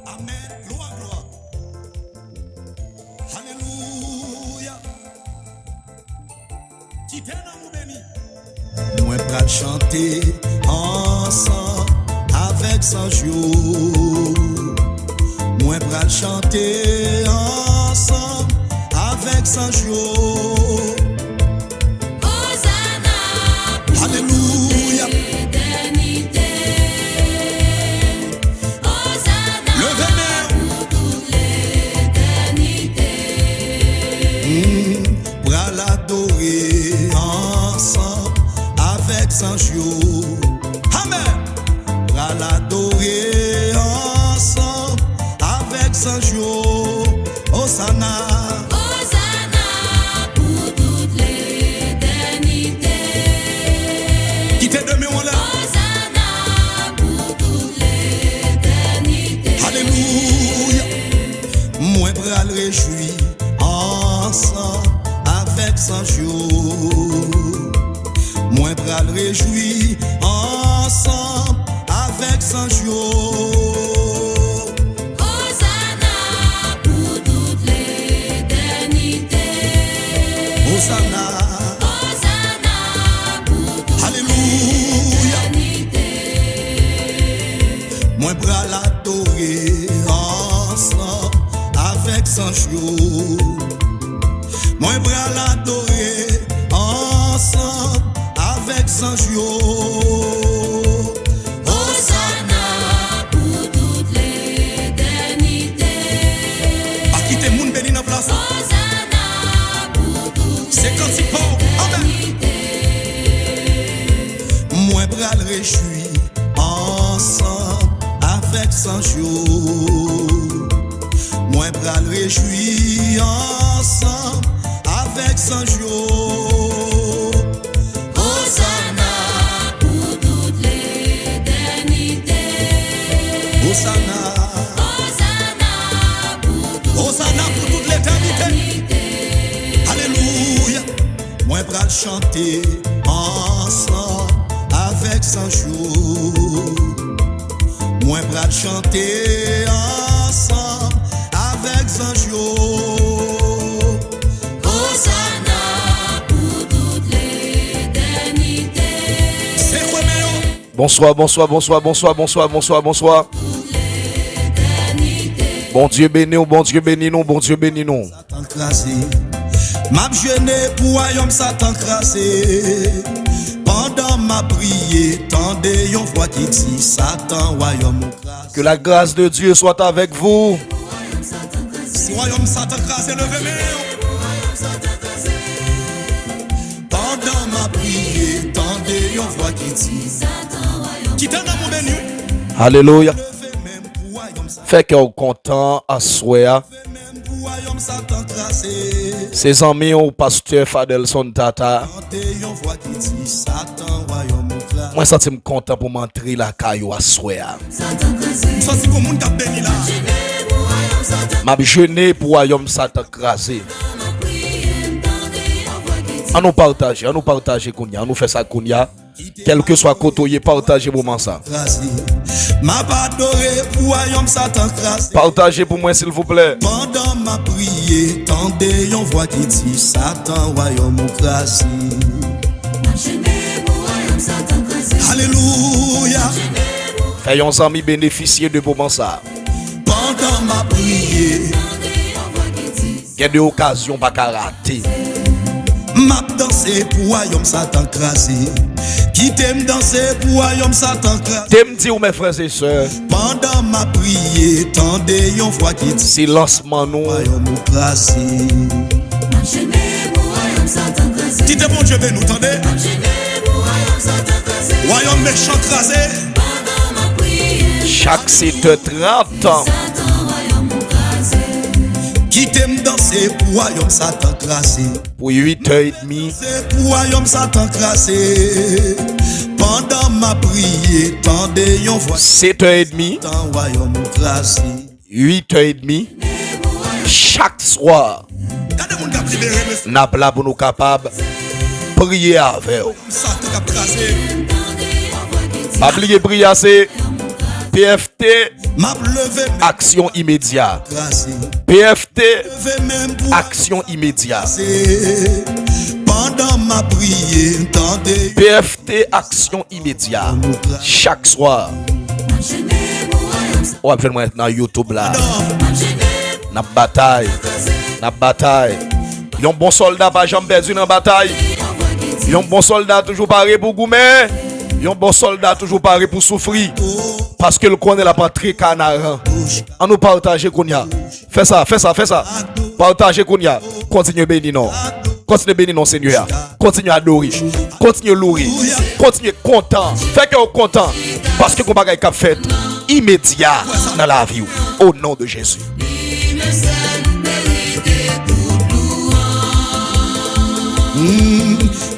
Amen. Gloire, gloire. Alléluia. Qui t'aime, mon béni. Moi, pral chanter ensemble avec Sanjo. Moi, pral chanter ensemble avec Sanjo. Alléluia. Pour l'adorer ensemble avec Sanjo. Amen. Pour l'adorer ensemble avec Sanjo. Hosanna. Hosanna pour toute l'éternité. Qui t'est de moi là? Hosanna pour toute l'éternité. Alléluia. Moi pour le réjouir ensemble avec Sanjo. Moi pour le réjouir ensemble avec Sanjo. Hosanna pour toute l'éternité. Hosanna. Hosanna pour toute Alléluia. l'éternité. Moi pour l'adorer ensemble avec Sanjo. Moi pour l'adorer ensemble avec Sanjo. Hosanna pour toute l'éternité. Pas quitter moun béni dans place. Hosanna pour toute C'est quand il part. Amen. l'éternité. Moi pour le réjouir ensemble avec Sanjo. Moi pour le réjouir ensemble avec Sanjo. Hosanna pour toute l'éternité. Hosanna. Hosanna pour toute Hosanna pour toute l'éternité. l'éternité. Alléluia. Moi pour le chanter ensemble avec Sanjo. Moi pour le chanter ensemble avec Sanjo. Hosanna pour toute l'éternité. C'est quoi meilleur? Bonsoir, bonsoir, bonsoir, bonsoir, bonsoir, bonsoir, bonsoir. L'éternité. Bon Dieu béni nous, bon Dieu béni nous, bon Dieu béni nous. Satan crasé. M'a jeûné pour royaume Satan crasé. Pendant ma prière, tendez yon voix qui dit Satan royaume crasé. Que la grâce de Dieu soit avec vous. Si royaume Satan crasé, levez-moi. Pendant ma prière, tendez yon voix qui dit qui t'en a mon béni. Alléluia. Levez même pour royaume Satan. Fait qu'on content à souhait. Levez même pour royaume Satan crasé. Ses amis au pasteur Fadelson Tata. Tendez yon voix qui dit Satan royaume crasé. Moi ça me content pour m'entrer la caillou à souhait. Ça c'est comme moun k'ap béni là. M'a jeûné pour royaume Satan crasé. À nous partager Kounia, à nous faire ça Kounia. Quel que soit côté, partagez moment ça. Crasé. M'a pas adoré pour royaume Satan crasé. Partagez pour moi s'il vous plaît. Pendant ma prière, tendez yon voix qui dit Satan royaume crasé. Alléluia. Faisons amis bénéficier de moment ça. Pendant ma prière, Il y a des occasions pas qu'à rater. m'a dansé pour royaume Satan crasé. Qui t'aime danser pour royaume Satan crasé. T'aimes dire mes frères et sœurs, Pendant ma prière, tendez yon voix qui dit c'est lancement nous. royaume crasé. Qui t'es bon Dieu veut nous tendez. Royaume méchant crasé. Chaque 7h30 ans. Qui t'aime danser pour royaume Satan crasé. Pour 8h30. C'est pour royaume Satan crasé. Pendant ma prière, tendez yon voix 7h30. Satan royaume crasé. 8h30. Chaque soir. Gardez mon cap libéré, monsieur. N'a pas pour nous capables prier avec. Satan cap crasé. Pas oublier prier c'est PFT, M'a levé action immédiate. grâce. PFT, Levé même pour action immédiate. passer. Pendant ma prière, entendez. PFT, action immédiate. Chaque soir, on va faire maintenant YouTube là. N'a bataille. N'a bataille. Yon bon soldat pas jamais perdu dans bataille. Yon bon soldat toujours paré pour goumer. Yon bon soldat toujours paré pour souffrir. Parce que le connaît la patrie canard. On nous partager Kounia. Fais ça, fais ça, fais ça. Partagez Kounia. Continue bénir non. Continue bénir non Seigneur. Continue adorer. Continue louer. Continue content. Fait que vous content. Parce que vous bagay qu'a fait immédiat dans la vie. Au nom de Jésus.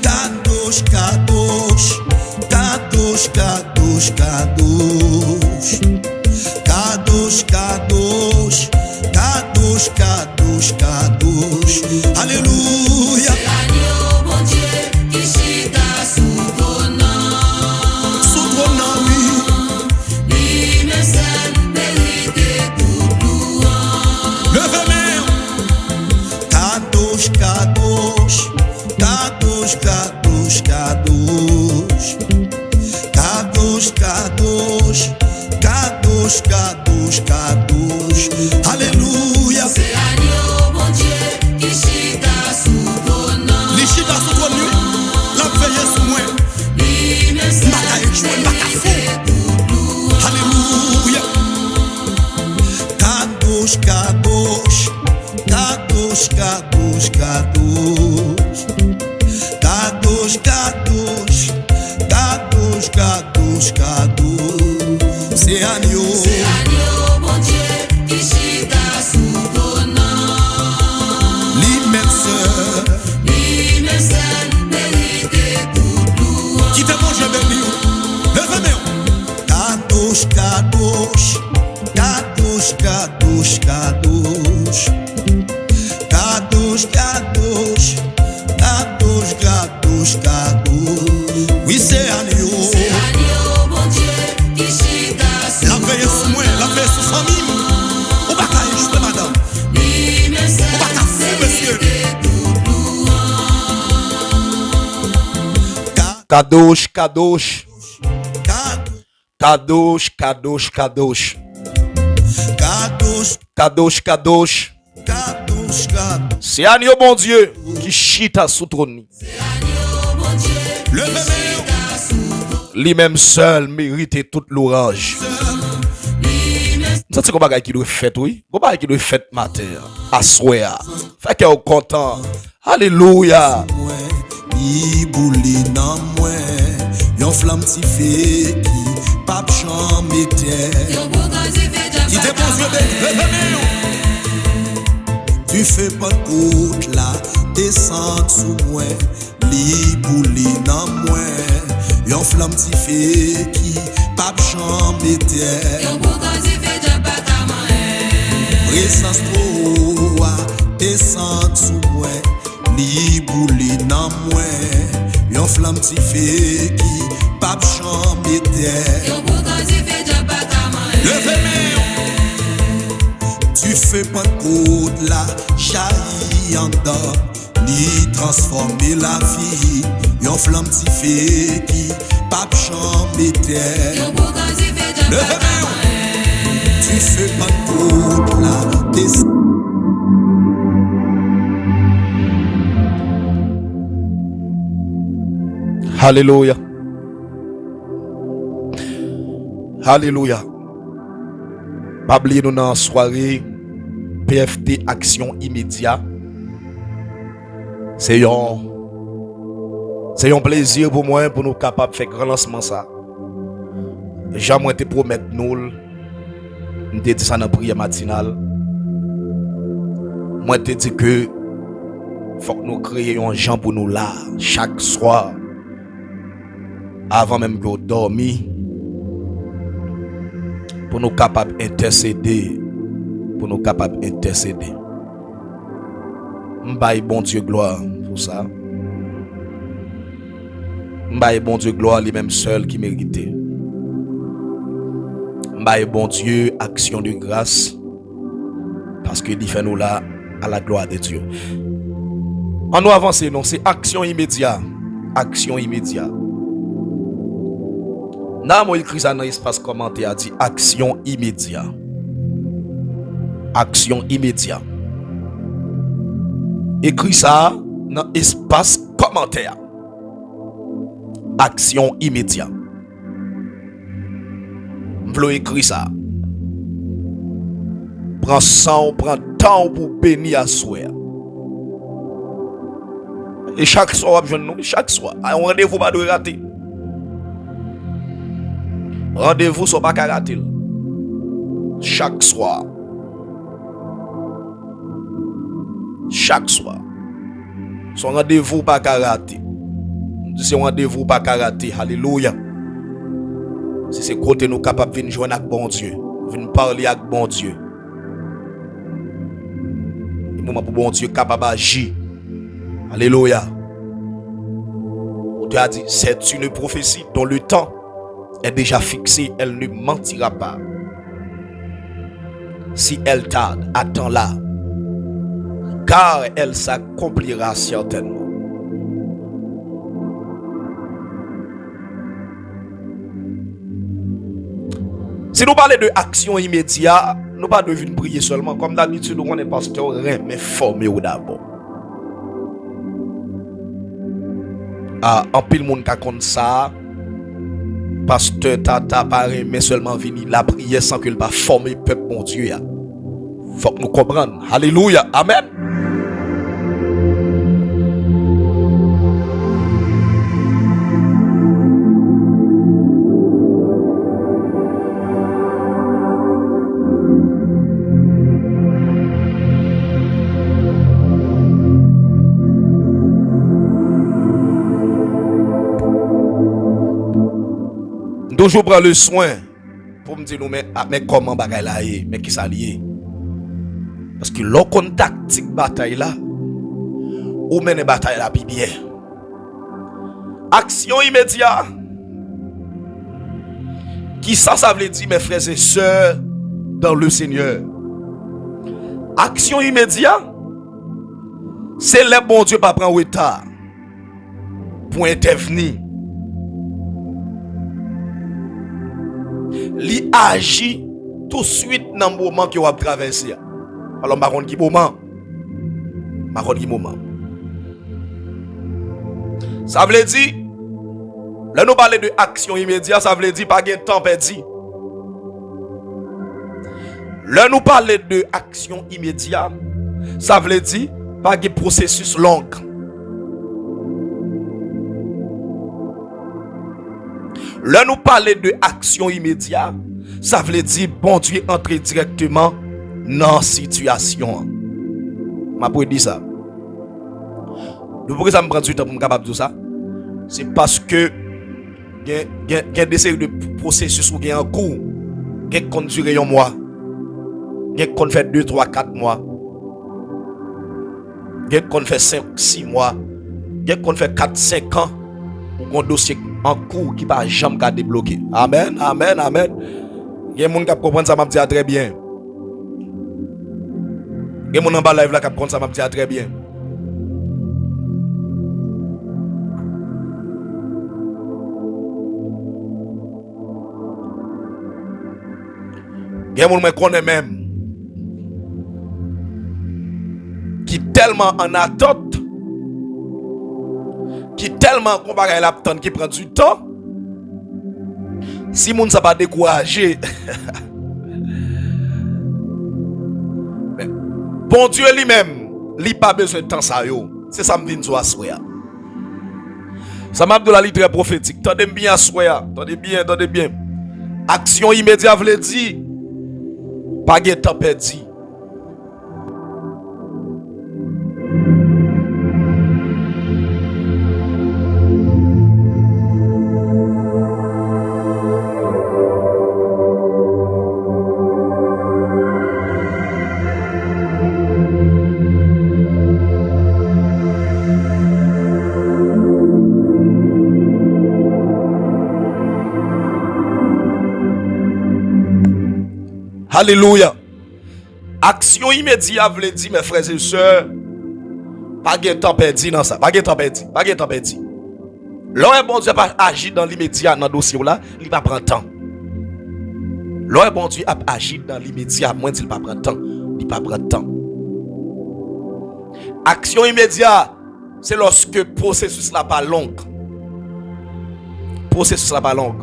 Kadosh, kadosh, kadosh, kadosh, kadosh, kadosh, kadosh, kadosh, kadosh, kadosh. Alléluia. Agneau, mon Dieu, qui chita sous ton nom. Sous ton nom, oui. Lui même seul mérite toute louange. Levez-moi. Kadosh, kadosh, kadosh, kadosh, kadosh, kadosh, kadosh, kadosh, kadosh, kadosh. Alléluia. C'est agneau, mon Dieu, qui chita sous ton nom. Lichida sous ton nom, la veille sous moi. Lui même seul Maka joué, maka fou. mérite toute louange. Alléluia. Kadosh, kadosh, kadosh, kadosh, kadosh, kadosh, kadosh, kadosh, kadosh, kadosh. C'est agneau. C'est agneau, mon Dieu, qui chita sous ton nom. Lui-même seul, Lui même seul mérite toute louange. qui te mange béni. Levez-moi. Kadosh, kadosh, kadosh, kadosh, kadosh, kadosh, kadosh, kadosh, kadosh, kadosh. Oui, c'est agneau. C'est agneau, mon Dieu, qui chita sous La veille sous moi, la veille sous son mime. Ou pas qu'à échouer, madame. lui même seul Ou pas qu'à fou, monsieur. mérite toute louange. Kadosh, kadosh, Kadosh, kadosh, kadosh, kadosh, kadosh, kadosh, kadosh. kadosh, kadosh. C'est agneau bon Dieu qui chita sous ton nid. Agneau, mon Dieu, Levez-moi. chita sous ton Lui-même seul mérite toute l'orage. lui même Ça c'est comme bagay qui doit fait oui. Comme bagay qui doit fait matin. À soir. Fait que vous content. Alléluia. Moi, il bouli dans moi. Yon flamme ti fait qui pape chambre était. yon boucan s'y fait déjà Qui te pas pose le tu fais pas de côte là, descends sous moi, li bouli dans moi. Yon flamme ti fait qui pape chambre était. yon boucan s'y fait déjà pas ta main. Présence trop descend sous moi, li bouli dans moi. Yon flamme ti fait qui pape chambre était. Yon boucan s'y fait déjà pas ta main. Levez-moi. Tu fais pas de côte là, jaillit en dedans, ni transformer la vie. Yon flamme ti fait qui pape chambre était. Yon boucan s'y fait déjà pas ta Levez-moi. main. Tu fais pas de côte là, des... Alléluia. Alléluia. Pas oublier nous dans la soirée PFT action immédiat. C'est un plaisir pour moi pour nous capables de faire grand lancement ça. Jamais te promettre nous te dit ça dans prière matinale. Moi te dit que faut que nous créions un gens pour nous là chaque soir avant même que nous dormions pour nous capables d'intercéder M'baye bon Dieu gloire pour ça. M'baye bon Dieu gloire lui-même seul qui méritait. M'baye bon Dieu, action de grâce. Parce que il fait nous là à la gloire de Dieu. On nous avancer, non, c'est action immédiate. Action immédiate. Là, moi, écrit ça dans l'espace commentaire, dit action immédiate. Action immédiate. Écrit ça dans l'espace commentaire. Action immédiate. M'vle écrit ça. Prends sang, prends temps pour bénir à souhait. Et chaque soir, chaque soir, un rendez-vous pas de rater. Rendez-vous sont pas qu'à rater. Chaque soir. Chaque soir. Son rendez-vous pas qu'à rater. C'est un rendez-vous pas qu'à rater. Alléluia. Si c'est côté nous capables de venir joindre avec bon Dieu, venir parler avec bon Dieu. Le moment pour bon Dieu capable d'agir. Alléluia. On te a dit, c'est une prophétie dont le temps est déjà fixé, elle ne mentira pas. Si elle tarde, attends-la, car elle s'accomplira certainement. Si nous parlons de action immédiate, nous pas devons prier seulement. Comme d'habitude, on est pasteur, mais formé d'abord. En pile monde qui compte ça, pasteur tata paraît mais seulement venir la prière sans que le pas former peuple bon Dieu. Faut que nous comprenions. Alléluia. Amen. Toujours prendre le soin pour me dire nous mais comment bagaille là mais qui ça lié parce que l'on tactique bataille là ou mène bataille là bien action immédiate qui ça veut dire mes frères et sœurs dans le Seigneur. Action immédiate c'est le bon Dieu pas prendre retard pour intervenir. Li agit tout de suite dans le moment que vous avez traversé. Alors, par contre, qui moment? Par contre, qui moment? Ça veut dire, là nous parlons de action immédiate, ça veut dire pas de temps perdu. Là nous parlons de action immédiate, ça veut dire pas de processus long. Là nous parler de action immédiate, ça veut dire bon Dieu entrer directement dans la situation. Je peux dire ça. Pourquoi ça me prend du temps pour me capable de ça? C'est parce que il y a des séries de processus où il y a un cours qui conduit un mois, qui fait 2, 3, 4 mois, qui fait 5, 6 mois, qui fait 4, 5 ans. Un dossier en cours qui va jamais débloquer. Amen, amen, amen. Il y a des gens qui comprennent ça, m'a dit très bien. Il y a des gens qui live là qui comprennent ça, m'a dit très bien. Il y a des gens qui connaissent même qui tellement en attente, qui tellement comparé à l'attente qui prend du temps. Si moun ça pas découragé. Bon Dieu lui-même, il pas besoin de temps ça yo. C'est ça me vient sur assoya. Ça m'a donné la très prophétique. Tendez bien assoya, tendez bien. Action immédiate veut dire pas de temps perdu. Alléluia. Action immédiate veut dire mes frères et sœurs, pas de temps perdu dans ça, pas de temps perdu, pas de temps perdu. L'homme bon Dieu pas agir dans l'immédiat dans dossier là, il va prendre temps. L'homme bon Dieu a agi dans l'immédiat, moins il pas prendre temps, il pas prendre temps. Action immédiate, c'est lorsque processus là pas long. Processus là pas long.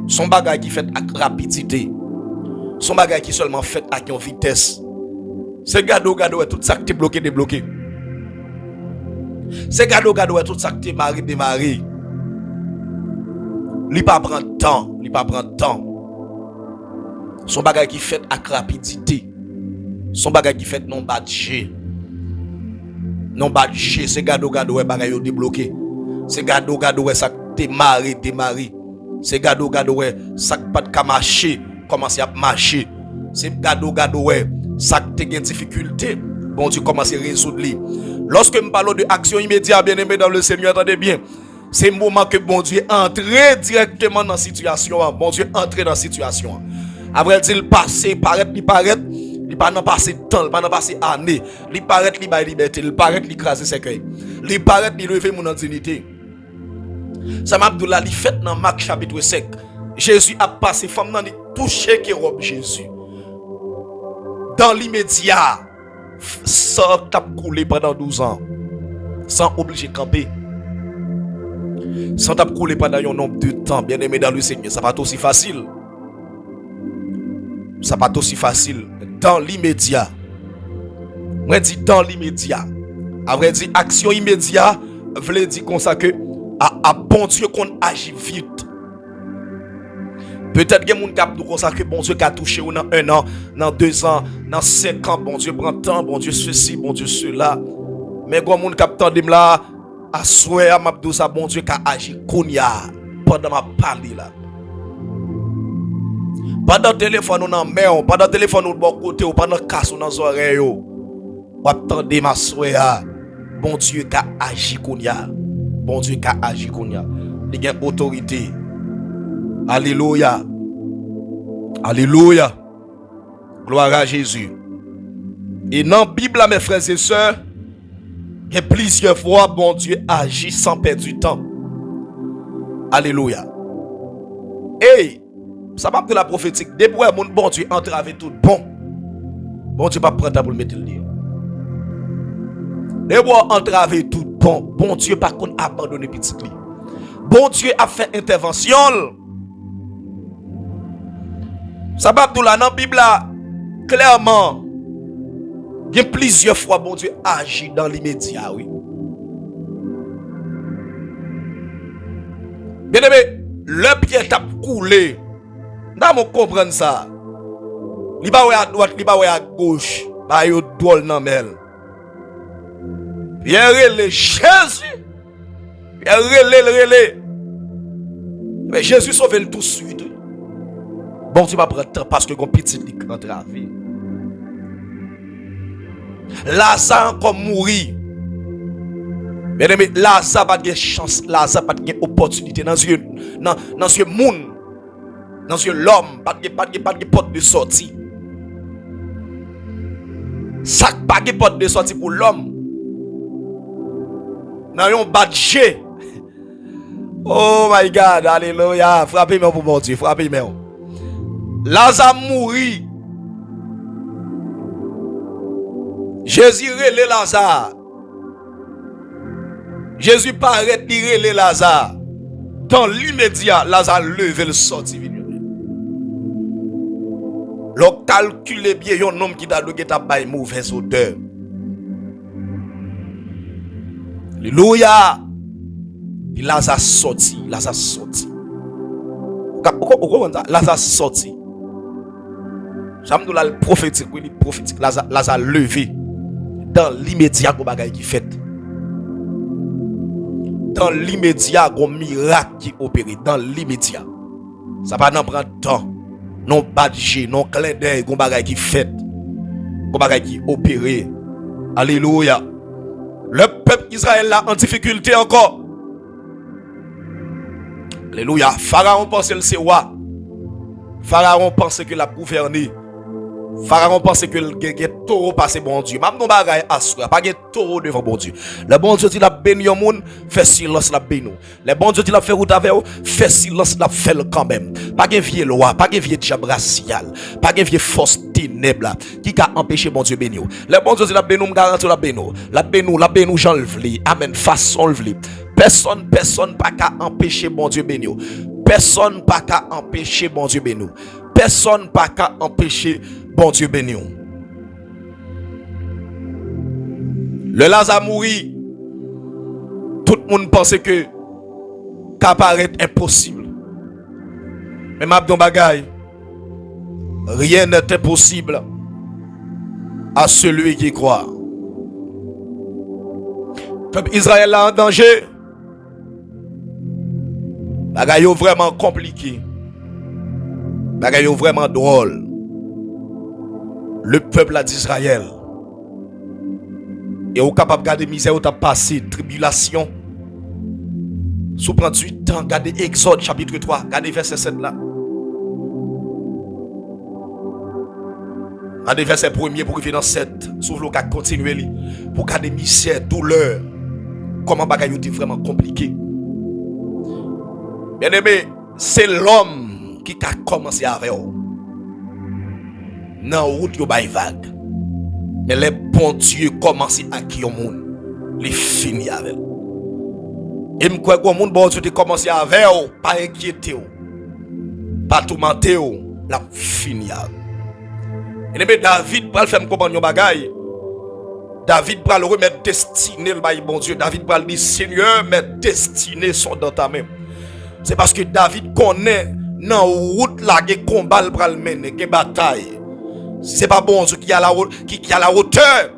Son bagage qui fait avec rapidité. Son bagage qui seulement fait avec une vitesse. C'est gado tout ça qui est bloqué débloqué. C'est gado tout ça qui est démarré. Li pas prendre temps, li pas prendre temps. Son bagage qui fait avec rapidité. Son bagage qui fait non badge. Non badge, c'est gado bagage yo débloqué. C'est gado ça démarré. C'est gado ça pas de marcher, commencer à marcher. C'est gado ça te gen difficulté. Bon Dieu commence à résoudre li. Lorsque me parle de action immédiate, bien aimé dans le Seigneur, attendez bien. C'est le moment que bon Dieu entre directement dans la situation. Bon Dieu entre dans la situation. Après il passe, il pas n'en passer temps, il pas n'en passer année. Il paraît li ba liberté, il paraît li craser ses cueils. Il paraît li lever mon dignité. Ça m'a Abdullah li fait dans Marc chapitre 5. Jésus a passé femme nan li toucher qui robe Jésus. Dans l'immédiat, sans tape couler pendant 12 ans, sans obliger camper. Sans tape couler pendant un nombre de temps, bien aimé dans le Seigneur, ça va pas aussi facile. Ça va pas aussi facile. Dans l'immédiat. Moi dit dans l'immédiat. À vrai dire action immédiate veut dire comme ça que à bon Dieu qu'on agit vite. Peut-être que moun k'ap comme ça que bon Dieu qu'a touché ou dans 1 an, dans 2 ans, dans 5 ans, bon Dieu prend temps, bon Dieu ceci, bon Dieu cela. Mais comme moun k'ap tandem là, à souhait à m'abdou ça bon Dieu qu'a agi kounya pendant ma parler là. Pendant téléphone ou dans main, pendant téléphone ou de bon côté ou pendant casse ou dans oreilles ou attendez ma souhait bon Dieu qu'a agi kounya. Bon Dieu qu'a agi kounya. Il y a autorité. Alléluia. Alléluia. Gloire à Jésus. Et dans la Bible, mes frères et sœurs, il y a plusieurs fois, bon Dieu agit sans perdre du temps. Alléluia. Et, ça va de la prophétique. Depuis que mon bon Dieu entravé tout bon, bon Dieu pas prêt pour le mettre le dire. Depuis entravé tout bon, bon Dieu pas qu'on abandonne petit lit. Bon Dieu a fait intervention. Ça va dans la Bible clairement, il y a plusieurs fois bon Dieu agit dans l'immédiat, oui. Bien aimé, le pied t'a coulé. Nous comprendre ça. Il va à droite, il va à gauche, bah yo drôle nan mel. Pierre le Jésus. Pierre relé. Mais Jésus sauve le tout de suite. Bon, tu vas prendre temps parce que ton petit lit entravé. Lazare encore mourir. Bien aimé, Lazare pas de chance, Lazare pas de opportunité dans ce monde, dans ce l'homme, pas de porte de sortie. Ça pas de porte de sortie pour l'homme. Dans un badge. Oh my God, alléluia. Frappez-moi pour mon Dieu, frappez-moi. Lazare mourit. Jésus relève Lazare. Jésus paraît tirer Lazare. Dans l'immédiat, Lazare levé le sorti. Le calcule bien un homme qui a une mauvaise odeur. Alléluia. Et Lazare sorti. Lazare sorti. Lazare sorti. J'aime le prophétique. Oui, prophétique. Lazare levé. Dans l'immédiat, il y a un qui fait. Dans l'immédiat, il y a un miracle qui opère. Dans l'immédiat. Ça va pas prendre temps. Non badge, non clin d'œil, il y a un qui fait. Il y a un qui opère. Alléluia. Le peuple Israël là en difficulté encore. Alléluia. Pharaon pense que c'est roi. Pharaon pense que la gouverner. Pharaon pensait que le taureau passait bon Dieu. Même non bagaille assoir, pas de taureau devant bon Dieu. Le bon Dieu dit la béni au monde, fait silence la béni. Le bon Dieu dit la fait route avec vous, fait silence la fait le quand même. Pas de vieille loi, pas de vieille diable racial, pas de vieille force ténèbres qui a empêché bon Dieu béni. Le bon Dieu dit la béni, me garantit la béni. La béni j'enlève. Amen, façon le. Personne pas qu'à empêcher bon Dieu béni. Personne pas qu'à empêcher bon Dieu béni. Personne pas qu'à empêcher bon Dieu béni. Le Lazare mourit. Tout le monde pensait que ça paraît impossible. Mais m'abdon bagay, rien n'est impossible à celui qui croit. Peuple Israël est en danger. Bagay est vraiment compliqué. Bagay est vraiment drôle. Le peuple d'Israël est capable de garder misère, de passer tribulation. Sous 38 ans, regardez Exode chapitre 3, regardez verset 7 là. Regardez verset 1er pour arriver dans 7. Sauf le cas continuer pour garder misère, douleur. Comment bagay est vraiment compliqué. Bien aimé, c'est l'homme qui a commencé avec vous. Dans la route, il y a une vague. Mais les bons dieux commencent à qui au monde. Les finir avec. Et je crois que le monde bon Dieu commencé avec vous. Pas inquiéter. Pas tourmenter. La finir. Et bien David va faire comprendre un bagage. David va le remettre destiné le bon Dieu. David va le dire Seigneur, mes destinées sont dans ta main. C'est parce que David connaît dans la route là que combat le mener, que bataille. C'est pas bon Dieu qui a la hauteur.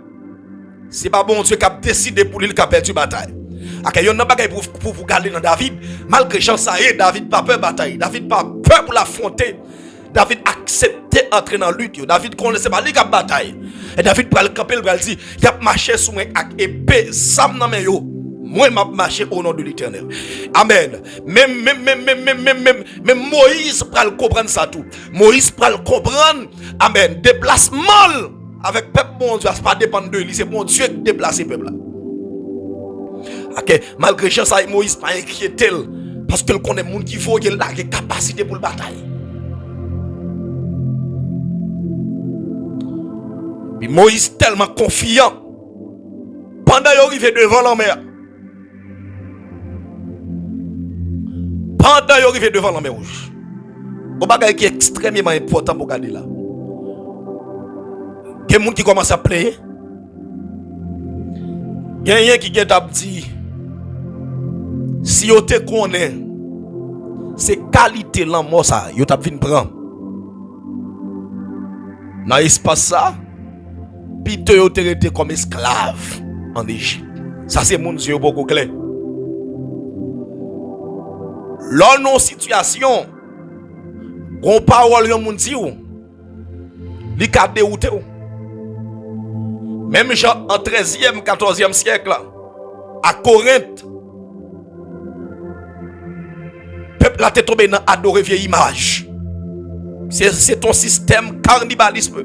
C'est pas bon Dieu qui a décidé pour lui qui a perdu la bataille. Il y a un bagage pour vous garder dans David. Malgré chance ça est, David pas peur bataille. David pas peur pour l'affronter. David accepté entrer dans la lutte. David connaissait pas lui qui a bataille. Et David prend le camper, il dit, il a marché sous moi avec épée, sam nan men yo. Moi m'a marché au nom de l'Éternel. Amen. Même Moïse pral comprendre ça tout. Moïse pral comprendre. Amen. Déplacement avec peuple bon Dieu, ça pas dépendre de lui, c'est bon Dieu qui déplace peuple là. OK, malgré ça Moïse pas inquiété parce que connaît monde qui faut qu'il a capacité pour la bataille. Puis Moïse tellement confiant pendant qu'il arrive devant la mer. Pendant qu'il arrive devant la mer rouge. Un bagage qui est extrêmement important pour garder là. Il y a des gens qui commencent à pleurer. Il y a des gens qui dit si vous te connaissez, c'est qualité l'amour ça, vous avez venu prendre. Dans l'espace ça, puis vous avez été comme esclave en Égypte. Ça c'est mon Dieu beaucoup clair. Dans nos situations, on parole yon moun di ou, li ka dérouté ou. Même genre en 13e, 14e siècle, à Corinthe, peuple a été tombé dans adorer vieille image. C'est ton système cannibalisme.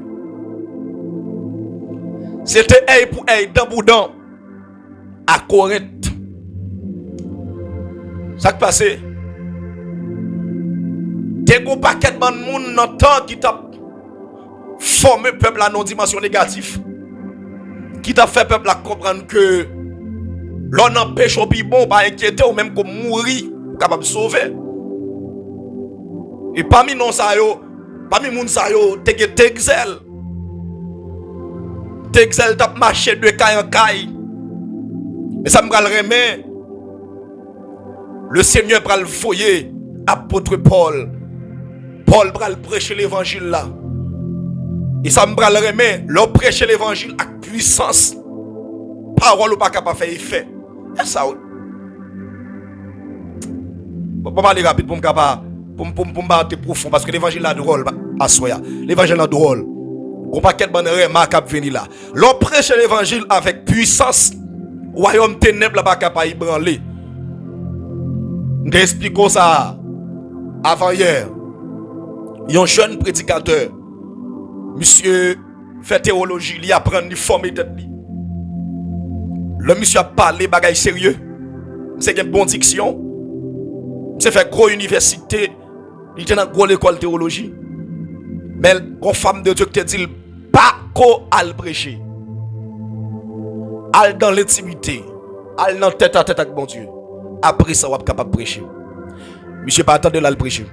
C'était œil pour œil, dent pour dent, à Corinthe. Ça qui passe. T'es un paquet de monde dans le temps qui t'a formé peuple à non-dimension négative. Qui t'a fait peuple à comprendre que l'on empêche au plus bon, pas inquiéter ou même qu'on mourir, capable de sauver. Et parmi nous, parmi moun sa yo, t'es Texel. Texel t'a marché de caille en caille. Mais ça me va le remettre. Le Seigneur va le foyer, apôtre Paul. Paul va le prêcher l'évangile là. Et ça me va le remettre. Le prêcher l'évangile avec puissance. Parole ou pas capable de faire effet. Et ça, oui. Bon, pas aller rapide pour me capable. Pour me battre profond. Parce que l'évangile là drôle. L'évangile là drôle. On pas quel bonne remarque venir là. L'on prêche l'évangile avec puissance. Royaume ténèbres là pas capable ébranler. J'explique ça avant hier. Un jeune prédicateur Monsieur fait théologie, il apprend, il forme tête. Le monsieur a parlé bagaille sérieux. C'est une bonne diction. C'est fait gros université. Il était dans gros école théologie. Mais une femme de Dieu qui te dit pas qu'au al prêcher. Al dans l'intimité. Al dans tête à tête avec bon Dieu. Après ça, on est capable de prêcher. Monsieur pas attendre de la prêcher.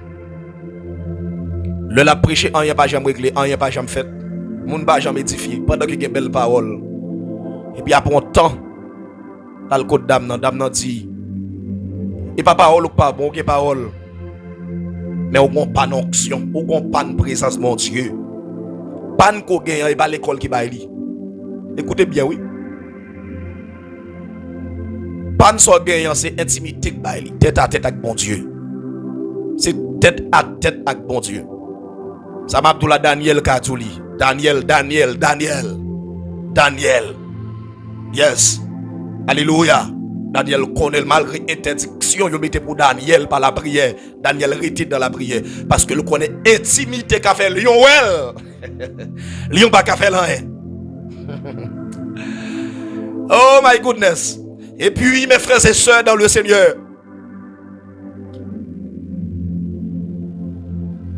Le la prêcher, rien pas jamais réglé, rien pas jamais fait. Moun pas jamais édifié pendant qu'il y a une belle parole. Et puis après un temps, dans le code dame nan dit et pas parole ou pas bon que parole. Mais on n'a pas d'onction, on n'a pas de présence mon Dieu. Pas de ko gagne et pas l'école qui va li. Écoutez bien oui. Pas de so gagne c'est intimité qui va li, tête à tête avec mon Dieu. C'est tête à tête avec mon Dieu. Ça m'a la Daniel Katouli. Daniel. Yes. Alléluia. Daniel connaît malgré interdiction, il mettait pour Daniel par la prière. Daniel retire dans la prière. Parce que le connaît intimité qu'a fait Lion well. Lion pas qu'a fait rien. Oh my goodness. Et puis mes frères et sœurs dans le Seigneur.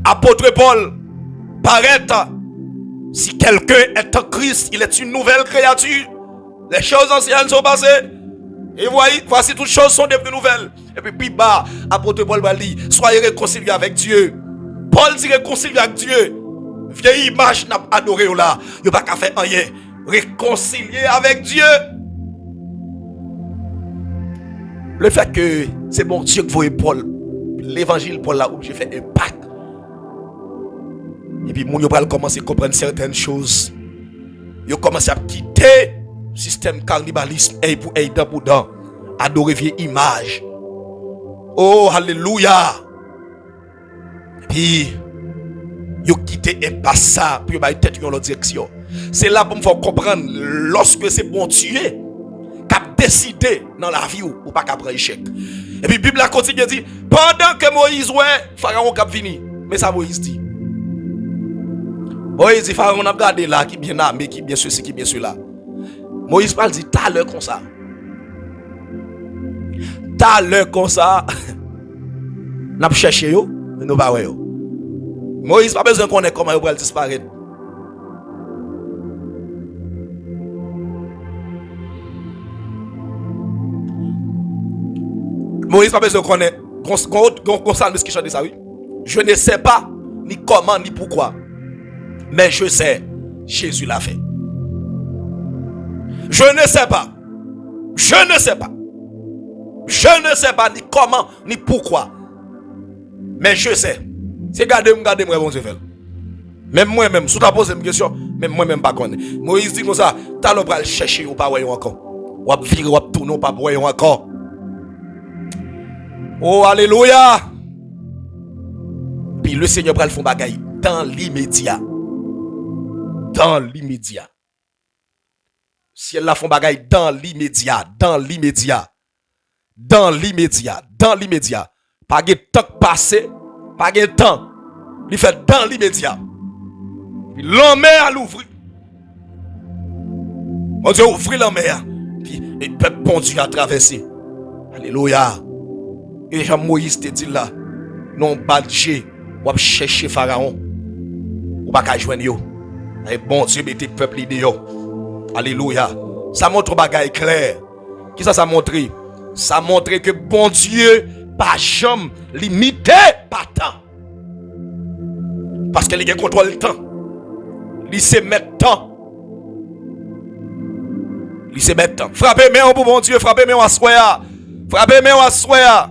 Apôtre Paul, paraît, si quelqu'un est en Christ, il est une nouvelle créature. Les choses anciennes sont passées. Et voici toutes choses sont devenues nouvelles. Et puis bas, apôtre Paul va dire, soyez réconciliés avec Dieu. Paul dit réconcilier avec Dieu. Vieille image n'a pas adoré là. Il n'y a pas qu'à faire rien. Réconcilier avec Dieu. Le fait que c'est bon Dieu que vous voyez Paul, l'évangile Paul là où j'ai fait impact. Et puis, moun yo pral commencer à comprendre certaines choses. Yo commence à quitter le système cannibalisme et pour aider pour dans adorer vieille image. Oh, alléluia. Et puis, yo quitté et pas ça pour yo tête dans l'autre direction. C'est là pour me faire comprendre lorsque c'est bon Dieu qui a décidé dans la vie ou pas qu'à prendre échec. Et puis, la Bible continue dit pendant que Moïse ouais, Pharaon cap fini. Mais ça Moïse dit Moïse dit, Pharaon a regardé là, qui bien armé, qui bien ceci, qui bien cela. Moïse parle dit, t'as l'heure comme ça. T'as l'heure comme ça. N'a pas cherché yo, mais nous pas yo. Moïse pas besoin qu'on ait comment il va disparaître. Moïse pas besoin qu'on ait Gonçalves qui chante ça oui. Je ne sais pas ni comment ni pourquoi. Mais je sais, Jésus l'a fait. Je ne sais pas. Je ne sais pas. Je ne sais pas ni comment, ni pourquoi. Mais je sais. C'est gardez-moi, bon Dieu fait. Même moi-même, si tu as posé une question, même moi-même pas connaît. Moïse dit comme ça, t'as le bras chercher ou pas voyons encore. Ou à virer, ou à tourner, ou pas voyons encore. Oh, alléluia. Puis le Seigneur va le faire bagaille dans l'immédiat. Dans l'immédiat. Si elle la font bagaille dans l'immédiat. Pas de temps passé, pas de temps. Il fait dans l'immédiat. Puis l'homme à l'ouvrir. On dit ouvrir l'homme. Puis le peuple bon Dieu a traversé. Alléluia. Et Jean Moïse te dit là, non badge, ou va chercher Pharaon. Ou pas qu'à joindre yo. Et bon Dieu mettez le peuple idéal. Alléluia. Ça montre bagaille clair. Qui ça montre? Ça montre que bon Dieu pas jamais limité pas temps. Parce qu'il contrôle le temps. Il sait mettre temps. Frappez main pour bon Dieu, frappez main à soya. Frappez main à soya.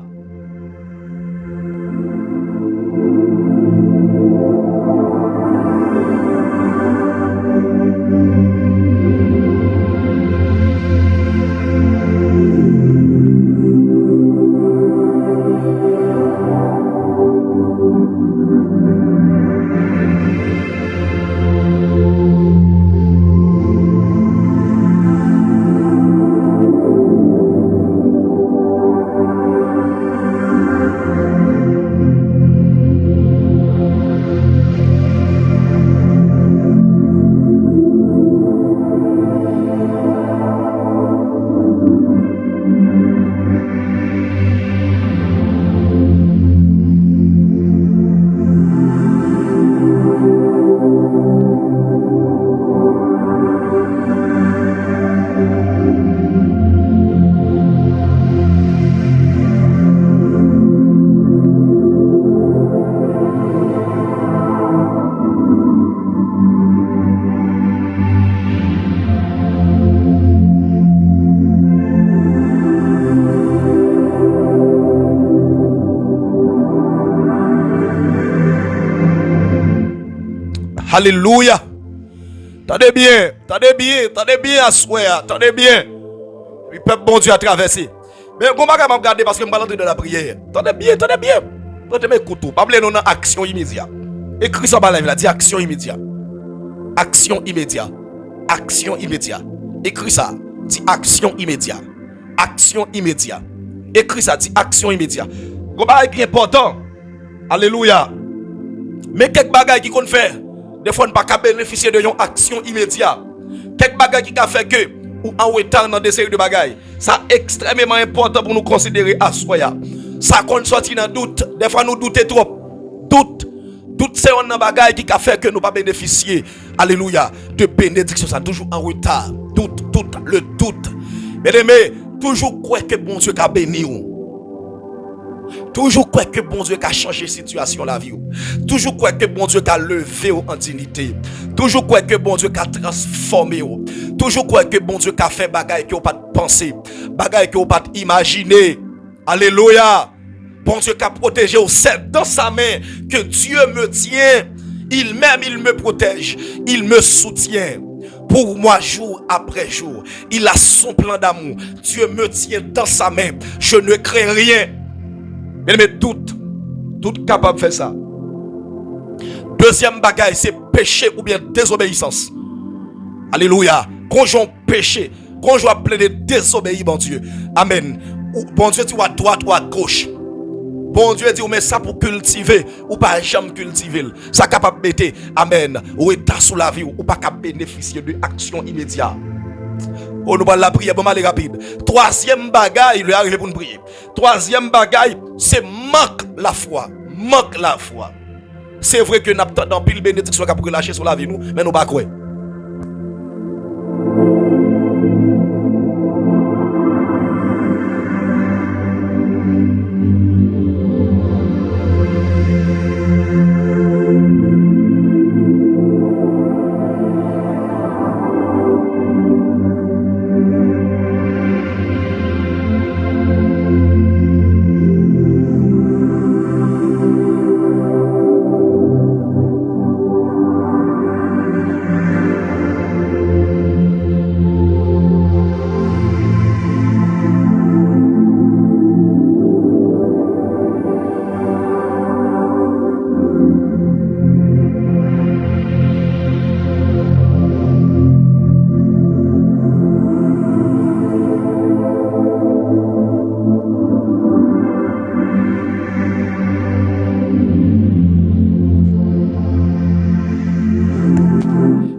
Alléluia. Tendez bien, à souhait, tendez bien. Le peuple bon Dieu a traversé. Mais comment je vais regarder parce que je vais rentrer dans la prière. Tendez bien. Tendez bien, écoutez. Pas oublier non action immédiate. Écris ça par la vie, dit action immédiate. Action immédiate. Action immédiate. Écris ça, dit action immédiate. Action immédiate. Écris ça, dit action immédiate. C'est qui est important. Alléluia. Mais quelques bagages qui qu'on fait, des fois on ne peut pas bénéficier de une action immédiate. Quelques bagages qui a fait que ou en retard dans des séries de bagages. Ça extrêmement important pour nous considérer à soi. Ça qu'on sorti dans doute. Des fois nous doutons trop. Doute c'est un bagage qui a fait que nous pas bénéficier. Alléluia. De bénédiction, ça toujours en retard. Le doute. Bien aimé, toujours croire que bon Dieu a béni ou. Toujours croire que bon Dieu a changé la situation la vie. Toujours croire que bon Dieu a levé en dignité. Toujours croire que bon Dieu a transformé. Toujours croire que bon Dieu a fait bagaille que vous pas penser, bagaille que vous pas imaginer. Alléluia. Bon Dieu a protégé, c'est dans sa main que Dieu me tient. Il me protège, il me soutient. Pour moi, jour après jour, il a son plan d'amour. Dieu me tient dans sa main. Je ne crains rien. Mais tout capable de faire ça. Deuxième bagaille, c'est péché ou bien désobéissance. Alléluia. Conjoint péché, conjoint plein de désobéir, bon Dieu. Amen. Bon Dieu dit à droite ou à gauche. Bon Dieu dit, mais ça pour cultiver, ou pas jamais cultiver. Ça capable de mettre, amen, ou état sous la vie, ou pas capable bénéficier de action immédiate. On nous parle de la prière, bon, mal rapide. Troisième bagaille, il est arrivé pour nous prier. Troisième bagaille, c'est manque la foi. Manque la foi. C'est vrai que nous avons dans pile bénédiction qui a relâché sur la vie, nous, mais nous ne pas croire.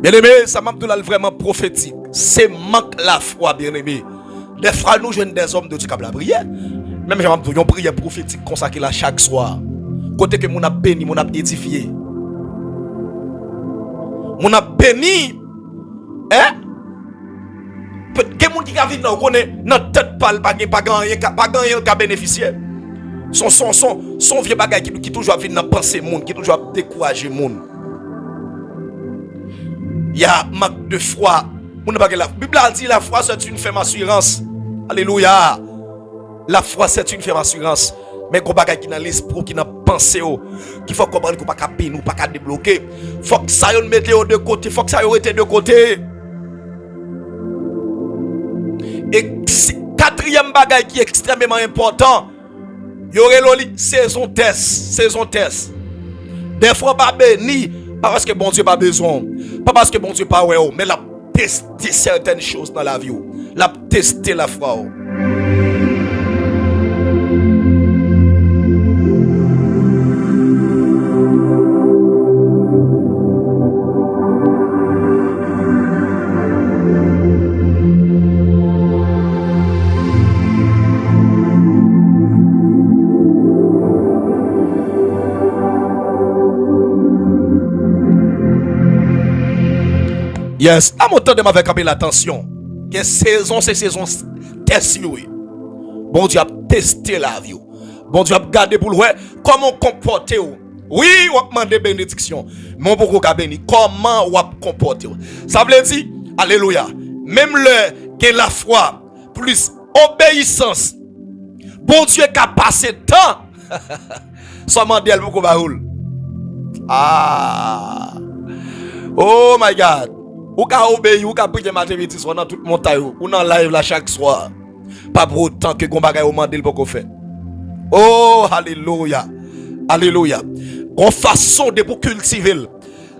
Bien-aimé, ça m'a dit vraiment prophétique. C'est manque la foi, bien-aimé. Des frères, nous jeunes des hommes de Dieu qui la prière. Même j'ai dit, une prière prophétique consacrée là chaque soir. Côté que mon a béni, mon a édifié. Mon a béni. Hein? Quel monde qui a vécu dans notre tête pas gagner qui bénéficier. Son vieux bagage qui toujours vient dans penser monde, qui toujours décourager monde. Il y a manque de foi. La Bible a dit la foi c'est une ferme assurance. Alléluia. La foi c'est une ferme assurance. Mais qu'on bagay qui dans l'esprit, qui dans pensée, qu'il faut comprendre qu'on pas capable nous pas débloquer. Faut que ça yon mette de côté, faut que ça yon été de côté. Et quatrième bagay qui est extrêmement important, y aurait l'oli saison test. Des fois pas béni, pas parce que bon Dieu pas besoin, pas parce que bon Dieu pas ouais, mais la tester certaines choses dans la vie, la tester la foi. Yes, à mon temps de m'avoir capé l'attention. Que saison, c'est saison test. Bon Dieu a testé la vie. Bon Dieu a gardé pour le voir comment comporter. Oui, on a demandé bénédiction. Mais on peut bénir. Comment on a comporter. Ça veut dire, alléluia. Même le que la foi plus obéissance. Bon Dieu qui a passé temps. Seulement d'elle pour qu'on va. Ah. Oh my God. Ou ka obéir, ou ka prier matin midi soir dans toute montagne ou dans live là chaque soir. Pas pour autant que gon bagay ou mandel pour qu'on fait. Oh alléluia. Alléluia. Gon façon de pour cultiver.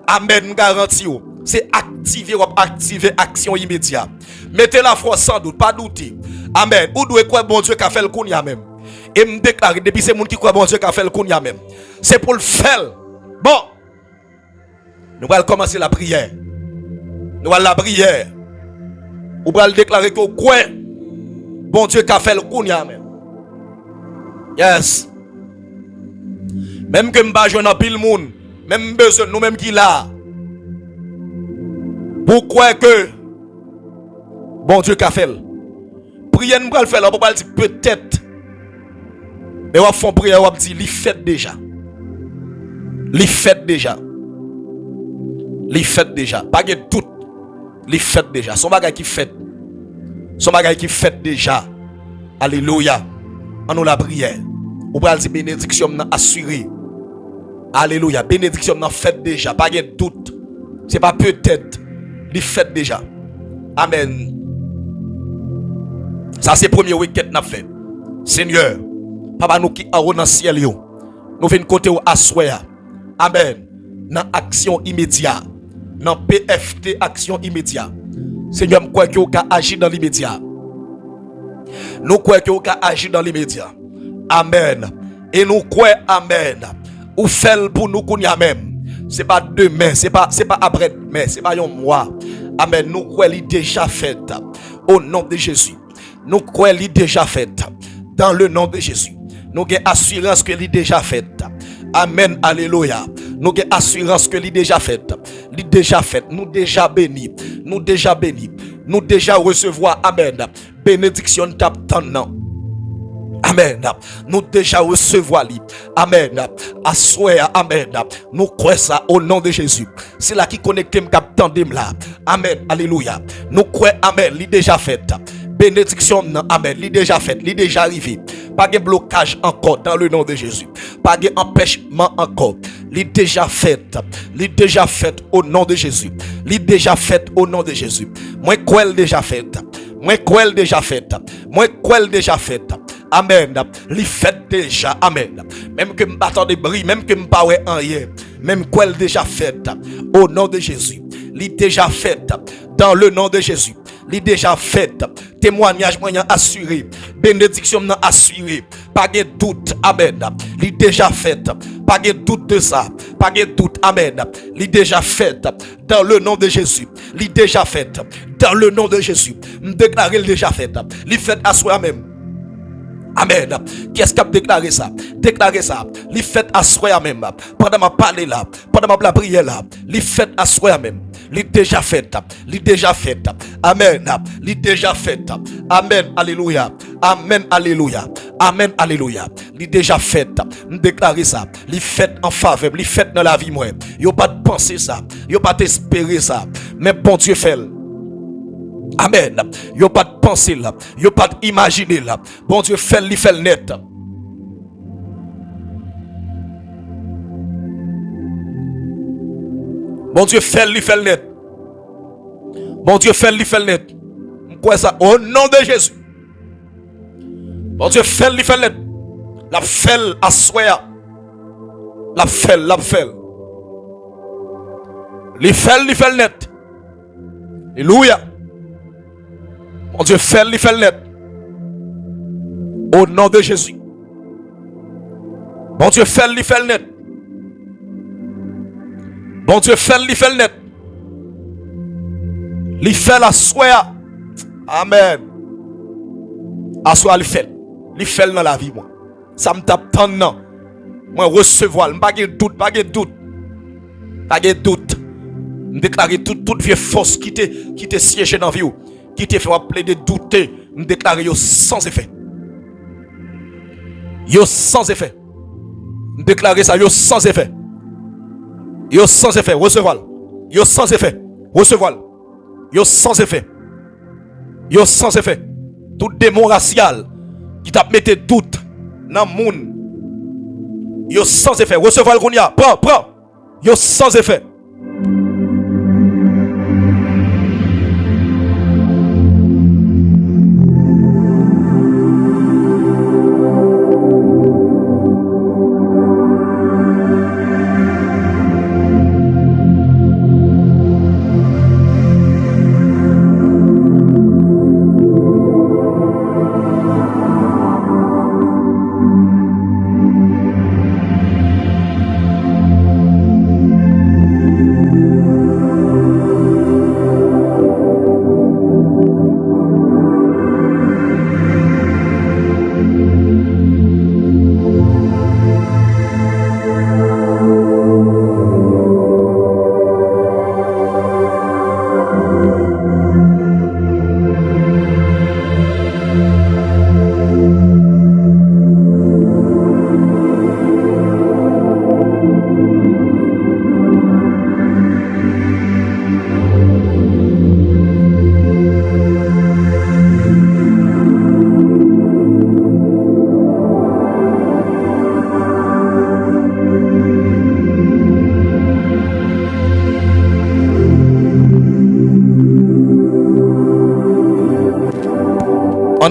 Amen garanti ou. C'est activer action immédiate. Mettez la foi sans doute, pas douter. Amen. Ou doit quoi bon Dieu qu'a fait le kounya même. Et me déclarer depuis c'est monde qui croit bon Dieu qu'a fait le kounya même. C'est pour le faire. Bon. Nous allons commencer la prière. Nous allons la prière. Nous allons déclarer que quoi bon Dieu qu'a fait le kounya même. Yes. Même que m'ba joindre en pile monde, même besoin nous même qui là. Pourquoi que bon Dieu qu'a fait? Prière nous va le faire là pour pas dire peut-être. Mais on va faire prière on va dire li fait déjà. Li fait déjà. Li fait déjà. Pas de doute. Li fait déjà. Son bagage qui fait. Son bagage qui fait déjà. Alléluia. En nous la prière. On va dire bénédiction n'a assuré. Alléluia. Bénédiction n'a fait déjà. Pas de doute. C'est pas peut-être. Li fait déjà. Amen. Ça c'est le premier week-end n'a fait. Seigneur, papa nous qui en dans le ciel yo. Nous venons côté au assoya. Amen. Dans action immédiate. Dans PFT action immédiate. Seigneur, nous croyons que vous avez agi dans l'immédiat. Nous croyons que vous avez agi dans l'immédiat. Amen. Et nous croyons, amen. Ou fait pour nous qu'on y a même. C'est pas demain, c'est pas après demain, c'est pas un mois. Amen. Nous croyons qu'il est déjà fait. Au nom de Jésus. Nous croyons qu'il est déjà fait. Dans le nom de Jésus. Nous avons assurance que il est déjà fait. Amen. Alléluia. Nous avons assurance que il est déjà fait. Il est déjà fait. Nous déjà bénis. Nous déjà bénis. Nous déjà recevoir. Amen. Bénédiction t'attendant. Amen. Nous déjà recevoir lui. Amen. Assoya. Amen. Nous croyons ça au nom de Jésus. C'est là qui connecte me là. Amen. Alléluia. Nous croyons. Amen. Il est déjà fait. Bénédiction, amen, il est déjà fait, il est déjà arrivé. Pas de blocage encore dans le nom de Jésus. Pas de empêchement encore. Il est déjà fait. Il est déjà fait au nom de Jésus. Il est déjà fait au nom de Jésus. Moi, quoi elle déjà fait? Moi, quoi elle déjà fait? Moi, quoi elle déjà fait? Amen. Il fait déjà. Amen. Même que me battant de bris, même que me pas en rien. Même quoi elle déjà fait? Au nom de Jésus. Il est déjà fait. Dans le nom de Jésus. Il est déjà fait. Témoignage moyen assuré. Bénédiction assuré. Pas de doute. Amen. Il est déjà fait. Pas de doute de ça. Pas de doute. Amen. Il est déjà fait. Dans le nom de Jésus. Il est déjà fait. Dans le nom de Jésus. Me déclarer le déjà fait. Il est fait à soi-même. Amen. Qu'est-ce qui a déclaré ça? Déclaré ça. Il fait à soi-même. Pendant ma parler là. Pendant ma prière là. Il fait à soi-même. Il est déjà fait. Il est déjà fait. Amen. Il est déjà fait. Amen. Alléluia. Amen. Alléluia. Amen. Alléluia. Il est déjà fait. Nous déclarer ça. Il est fait en faveur. Il est fait dans la vie moi. Il n'y a pas de penser ça. Il n'y a pas d'espérer ça. Mais bon Dieu fait. Amen. Il n'y a pas de penser là. Il n'y a pas d'imaginer là. Bon Dieu fait le net. Bon Dieu fait le net. Bon Dieu fait le net. Quoi ça? Au nom de Jésus. Bon Dieu fait le net. La fait à soya. La fait. Il fait le net. Alléluia. Bon Dieu fait le net. Au nom de Jésus. Bon Dieu fait le net. Bon Dieu fait le net. Il fait la soya. Amen. À soi il fait. Il fait dans la vie moi. Ça me tape tant non. Moi recevoir, pas de doute, pas de doute. Pas de doute. Me déclarer toute vieille force qui te siège dans la vie, qui te fait appeler de douter, me déclarer yo sans effet. Yo sans effet. Me déclarer ça yo sans effet. Yo sans effet, recevoir. Yo sans effet, recevoir. Yo sans effet. Yo sans effet. Tout démon racial qui t'a mis doute dans le monde. Yo sans effet, recevoir le gounia. Prends. Yo sans effet.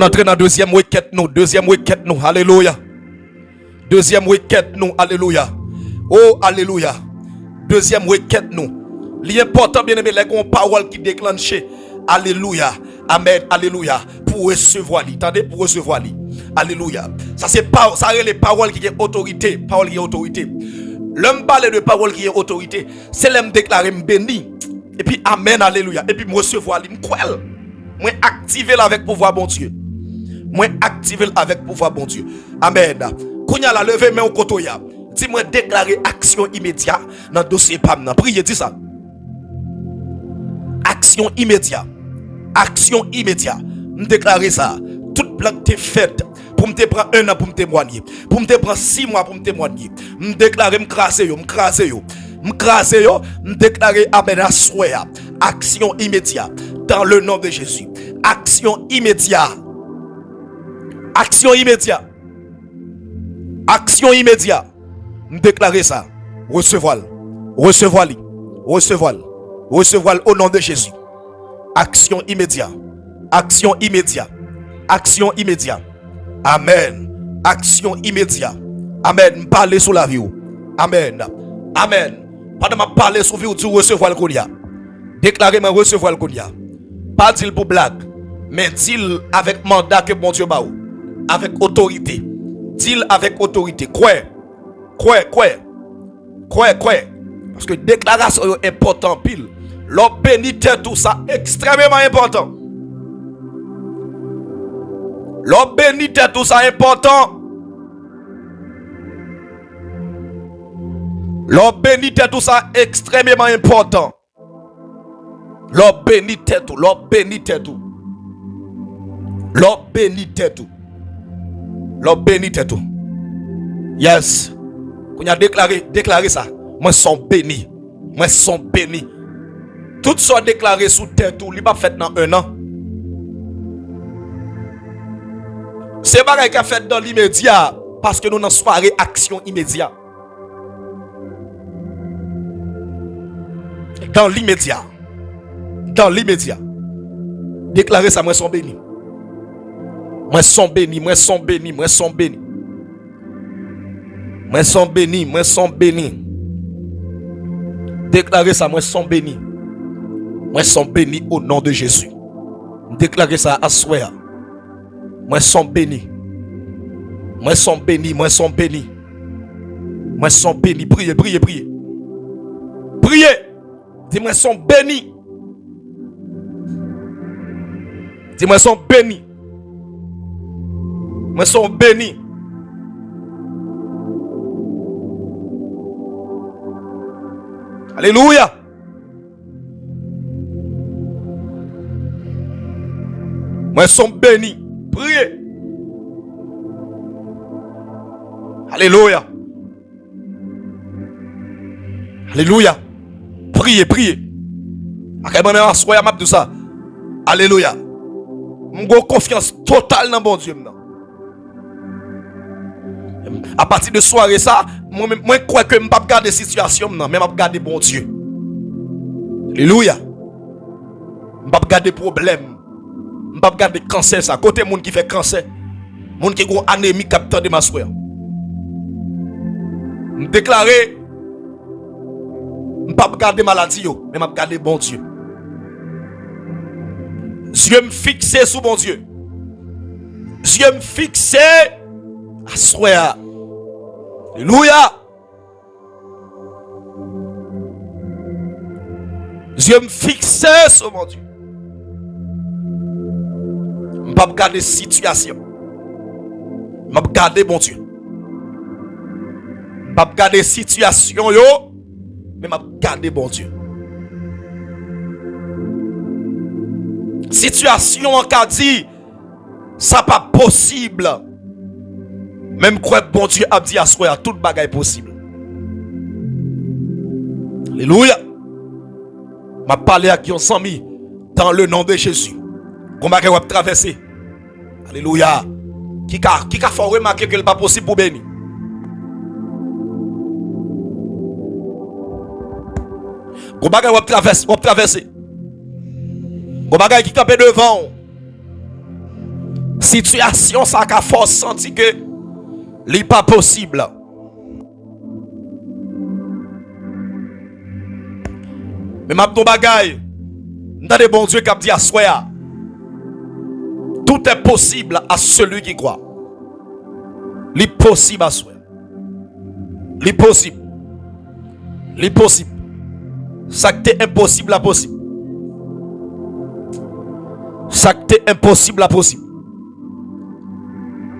On entre dans deuxième requête nous. Deuxième requête nous. Alléluia. Deuxième requête nous. Alléluia. Oh, alléluia. Deuxième requête nous. L'important, bien aimé, les paroles qui déclenchent. Alléluia. Amen. Alléluia. Pour recevoir lui. Attendez, pour recevoir lui. Alléluia. Ça c'est les paroles qui ont autorité. Paroles qui ont autorité. L'homme parle de paroles qui ont autorité. C'est l'homme déclaré béni. Et puis amen. Alléluia. Et puis me recevoir lui. Moi activer avec pouvoir bon Dieu. Moi activer avec pouvoir bon Dieu. Amen. Kounya la lever main au kotoya. Dis-moi déclarer action immédiate dans le dossier PAM. Priez, dis ça. Action immédiate. Action immédiate. Me déclarer ça. Toute blague t'est faite pour me prendre 1 an pour me témoigner. Pour me prendre 6 mois pour me témoigner. Me déclarer me craser yo, me craser yo. Me craser yo, me déclarer amen à souhait. Action immédiate dans le nom de Jésus. Action immédiate. Action immédiate. Action immédiate. Me déclarer ça. Recevoir-le. Recevoir-le. Recevoir-le. Recevoir-le au nom de Jésus. Action immédiate. Action immédiate. Action immédiate. Amen. Action immédiate. Amen. Parlez sur la vie. Amen. Amen. Pendant que je parle sur la vie, tu recevoir le Kounia. Déclarez-moi recevoir le Kounia. Pas dire pour blague, mais dire avec mandat que bon Dieu m'a eu. Avec autorité. Dire avec autorité. Quoi? Parce que déclaration est important pile. L'homme béni tout ça extrêmement important. L'homme béni tout ça important. L'homme béni tout ça extrêmement important. L'homme béni tout. L'homme béni tout. L'homme béni tout. L'homme béni tout. Yes. Qu'on a déclaré ça. Moi sont béni. Moi sont béni. Tout soit déclaré sous terre tout, il pas fait dans 1 an. C'est pas qu'il a fait dans l'immédiat parce que nous dans soirée action immédiate. Dans l'immédiat. Dans l'immédiat. Déclarer ça, moi sont béni. Moi sont béni, moi sont béni, moi sont béni. Moi sont béni, moi sont béni. Déclarer ça, moi sont béni. Moi sont béni au nom de Jésus. Déclarez ça à souhait. Moi sont béni. Moi sont béni, moi sont béni. Moi sont béni. Priez, priez, priez. Priez. Dis-moi sont bénis. Dis-moi sont bénis. Moi sont bénis. Alléluia. Moi sont bénis. Priez. Alléluia. Alléluia. Priez, priez. Alléluia. J'ai confiance totale dans bon Dieu. À partir de soirée ça, moi crois que je ne vais pas garder la situation, mais je vais garder bon Dieu. Alléluia. Je ne vais pas garder problème. Je ne vais pas garder cancer ça. Côté monde qui fait cancer, monde qui a anémie capteur de ma soeur. Je déclare, je ne vais pas garder maladie, mais je vais garder bon Dieu. Dieu me fixé sous bon Dieu. Dieu me fixé à soir. Alléluia. Dieu me fixé sur mon Dieu. Je ne vais pas garder la situation. Je vais garder bon Dieu. Je ne vais pas garder la situation, mais je vais garder bon Dieu. Situation en cas dit, ça pas possible. Même quoi bon Dieu a dit à soi, tout bagaille possible. Alléluia. M'a parlé à qui ensemble dans le nom de Jésus. Comment va traverser? Alléluia. Qui a fait remarquer que ce n'est pas possible pour bénir? Comment va traverser? Comment qui campe devant? Situation ça ka force senti que li pas possible. Mais m'a ton bagay, n'tade bon Dieu qui a dit à soya. Tout est possible à celui qui croit. Li possible à soya. Li possible. Li possible. Ça qui est impossible à possible. Ça qui est impossible à possible.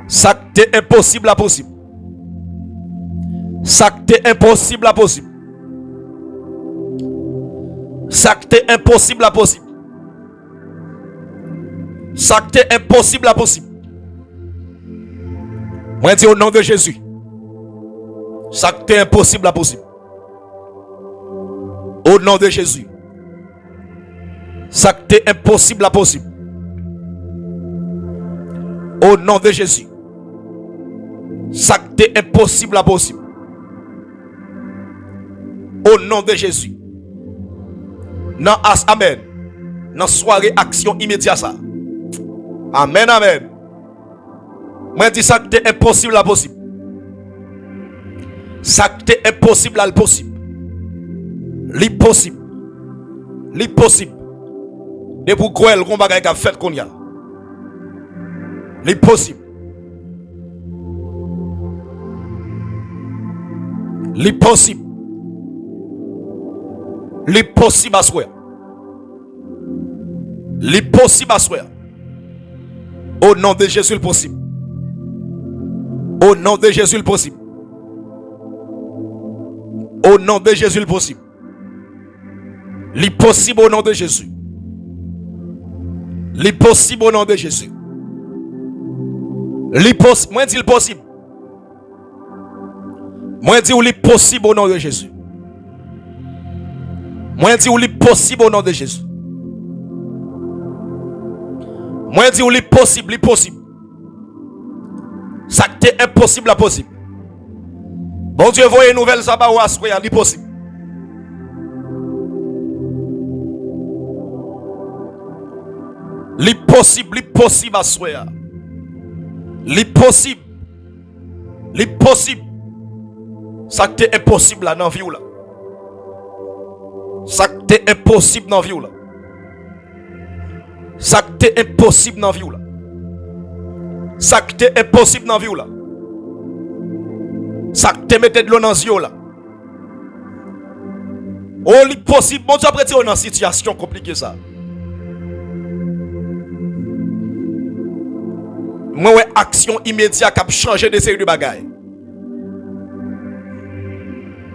Ça qui est impossible à possible. Ça qui est impossible à possible. Ça qui est impossible à possible. Ça qui est impossible à possible. Moi dis au nom de Jésus. Ça qui est impossible à possible. Au nom de Jésus. Ça qui est impossible à possible. Au nom de Jésus. Ça qui est impossible à possible. Au nom de Jésus. Non, amen. Dans soirée action immédiate ça. Amen, amen. Moi dis ça qui est impossible à possible. Ça qui est impossible à possible. L'impossible. L'impossible. De pour quoi elle combat avec fait qu'on y a. L'impossible. L'impossible. L'impossible à souhait. L'impossible à souhait. Au nom de Jésus le possible. Au nom de Jésus le possible. Au nom de Jésus le possible. L'impossible au nom de Jésus. L'impossible au nom de Jésus. L'impossible. Moi dis le possible. Moi dis l'impossible au nom de Jésus. Moi dis l'impossible au nom de Jésus. Moi dis l'impossible, l'impossible. Ça qui est impossible à possible. Bon Dieu voyez une nouvelle ça va ou assoya l'impossible. L'impossible, l'impossible à soya. L'impossible. L'impossible. Ça qui est impossible là dans la vie là. Ça qui est impossible dans la vie là. Ça qui est impossible dans la vie là. Ça qui est impossible dans la vie là. Ça qui te mette de l'eau dans les yeux là. Oh, l'impossible. Bon Dieu après tu es dans une situation compliquée ça. Moi ouais action immédiate qui a changé de série de bagailles.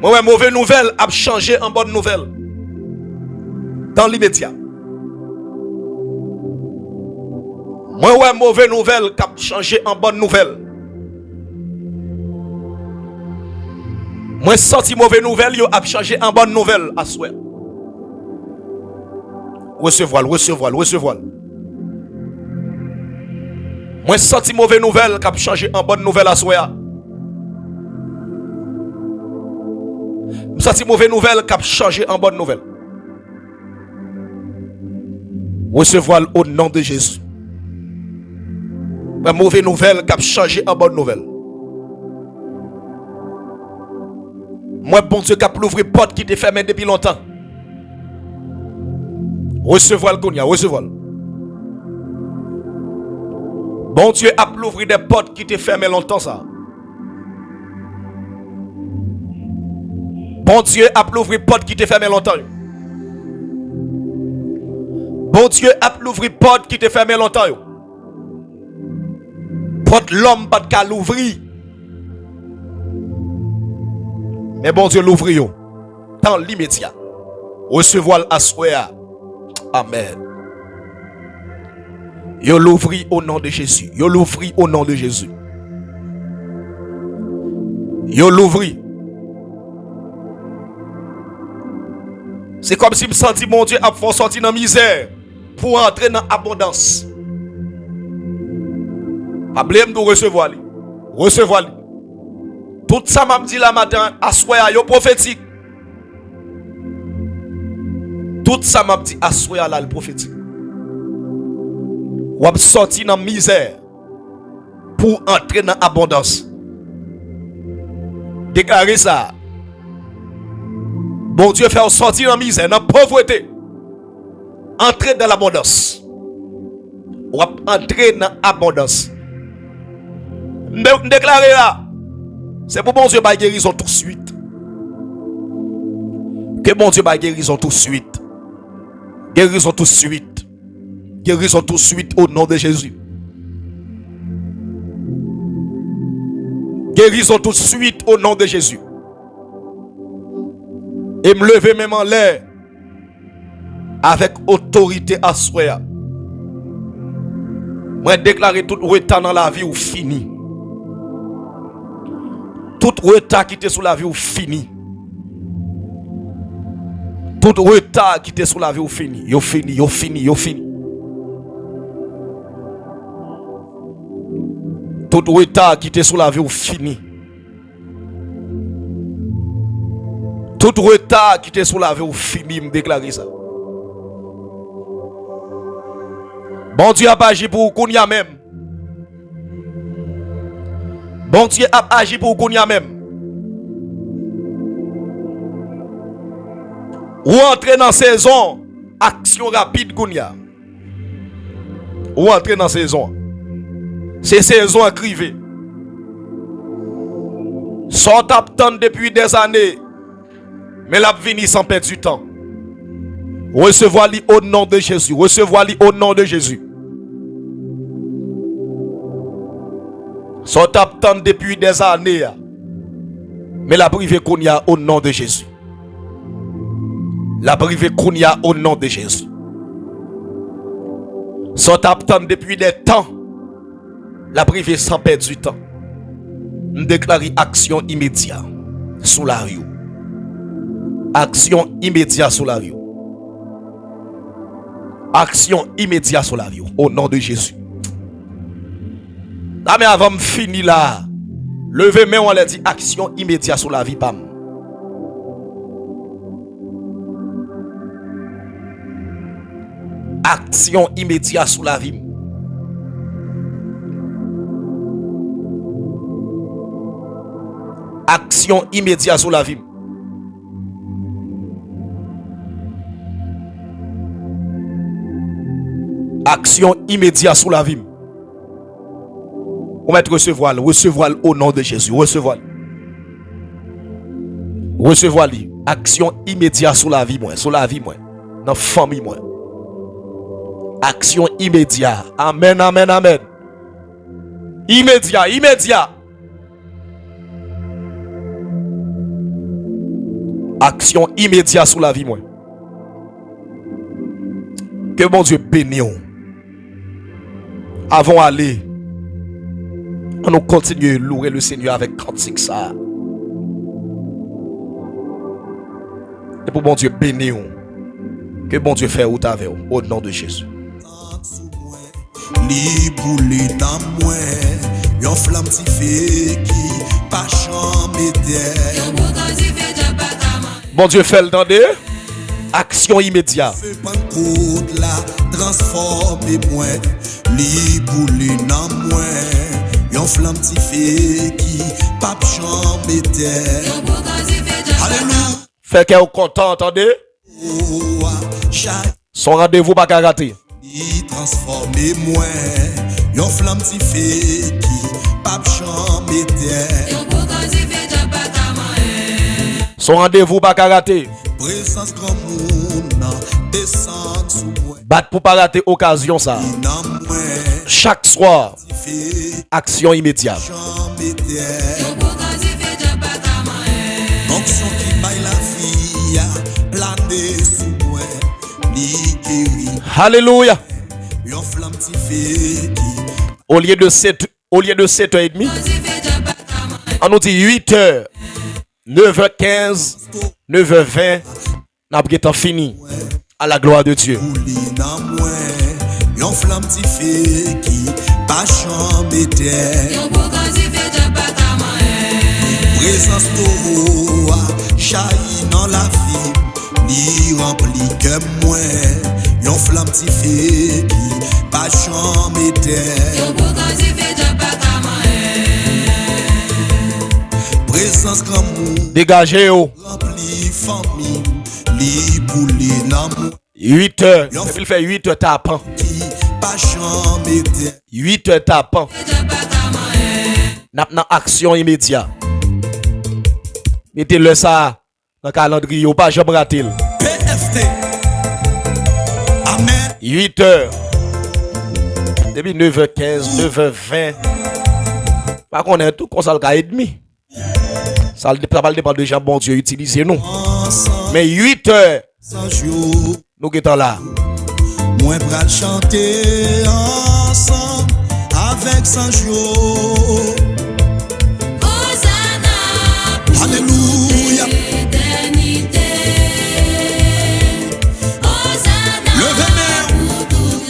Moi ouais mauvaise nouvelle a changé en bonne nouvelle. Dans l'immédiat. Moi ouais mauvaise nouvelle qui a changé en bonne nouvelle. Moi senti mauvaise nouvelle yo a changé en bonne nouvelle à souhait. Recevoir. Moi senti mauvaise nouvelle qui a changé en bonne nouvelle à souhait. Moi senti mauvaise nouvelle qui a changé en bonne nouvelle. Recevoir au nom de Jésus. Une mauvaise nouvelle qui a changé en bonne nouvelle. Moi, bon Dieu, qui a ouvert porte qui était fermée depuis longtemps. Recevoir le Konya, recevoir. Bon Dieu a ouvert des portes qui étaient fermées longtemps, ça. Bon Dieu a ouvert porte qui était fermée longtemps. Bon Dieu a ouvert porte qui était fermée longtemps. Porte l'homme pas de qu'à l'ouvrir. Mais bon Dieu l'ouvre dans l'immédiat. Recevoir l'assoya. Amen. Yo l'ouvre au nom de Jésus. Yo l'ouvre au nom de Jésus. Yo l'ouvre. C'est comme si me senti mon Dieu a fait sortir dans la misère pour entrer dans l'abondance. Problème de recevoir. Recevoir. Tout ça m'a dit la matin, assoya yo prophétique. Tout ça m'a dit assoya là le prophétique. Ou a sorti dans misère. pour entrer dans l'abondance. Déclarez ça. Bon Dieu fait sortir dans la misère, dans la pauvreté. Entrer dans l'abondance. Ou entrer dans l'abondance. Déclarez là. C'est pour bon Dieu par guérison tout de suite. Que bon Dieu par guérison tout de suite. Guérison tout de suite. Guérison tout de suite au nom de Jésus. Guérison tout de suite au nom de Jésus. Et me lever même en l'air avec autorité à soi. Moi déclarer tout retard dans la vie ou fini. Tout retard qui était sous la vie ou fini. Tout retard qui était sous la vie ou fini. Yo fini, yo fini, yo fini. Tout retard qui était sous la vie ou fini. Tout retard qui était sous la vie ou fini, me déclarer ça. Bon Dieu a agi pour qu'on y a même. Bon Dieu a agi pour qu'on y a même. Ou entrer dans saison, action rapide qu'on y a. Ou entrer dans saison. C'est saison à criver. Sort attendre depuis des années. Mais la venir sans perdre du temps. Recevoir-les au nom de Jésus. Recevoir-les au nom de Jésus. Sont attendant depuis des années. Mais la privée qu'on y a au nom de Jésus. La privée qu'on y a au nom de Jésus. Sont attendant depuis des temps. La privée sans perdre du temps. Nous déclarons action immédiate sous la rue. Action immédiate sur la vie. Action immédiate sur la vie. Au nom de Jésus. Ah, mais avant de finir là, levez main, on a dit action immédiate sur la vie. Pam. Action immédiate sur la vie. Action immédiate sur la vie. Action immédiate sur la vie. On va recevoir au nom de Jésus. Recevoir. Action immédiate sur la vie, moi. Sur la vie, moi. Dans la famille, moi. Action immédiate. Amen, amen, amen. Immédiat. Action immédiate sur la vie, moi. Que bon Dieu bénisse. Avant d'aller, on nous continue à louer le Seigneur avec cantique ça. Et pour bon Dieu bénir, que bon Dieu fait route avec vous, au nom de Jésus. Li boule dans moi, yon flamme ti fait qui pas chambre terre. Bon Dieu fait le temps de action immédiate. Fais pas côte là, transforme moi, li boule dans moi, yon flamme ti fait qui pas chambre terre. Alléluia. Fait qu'elle est content, entendez? Son rendez-vous pas qu'à rater. Transformez-moi, yon flamme ti fait qui pas chambre terre. Son rendez-vous pas qu'à rater. Présence grand monde descend sous moi. Bat pour pas rater occasion ça. Chaque soir, action immédiate. Onction qui baille la vie, planer sous moi, li guéri. Alléluia. Yon flamme ti fait qui Au lieu de 7h30, on nous dit 8h, 9h15, 9h20, n'a pas été fini. À la gloire de Dieu. Yon flamme ti fait qui pas chambre terre. Présence d'eau jaillit dans la vie, li rempli que moi. Yon flamme ti fait qui pas chambre terre. Dégagez yo. Rempli famille, li pour li nan 8 heures. Il fait 8 heures tapant. qui pas jamais été. 8 heures tapant. N'a pas action immédiate. Mettez-le ça dans le calendrier, pas jamais rater. PFT. Amen. 8 heures. Depuis 9h15, 9h20. Par contre, on est tout comme ça, le demi. Ça va dépendre de gens, bon Dieu, utilisez nous. Ensemble, Mais 8 heures, sans jour. nous qui sommes là. Moi pral chanter ensemble avec Sanjo. Hosanna, Alléluia. l'éternité. Hosanna, Levez main. pour toute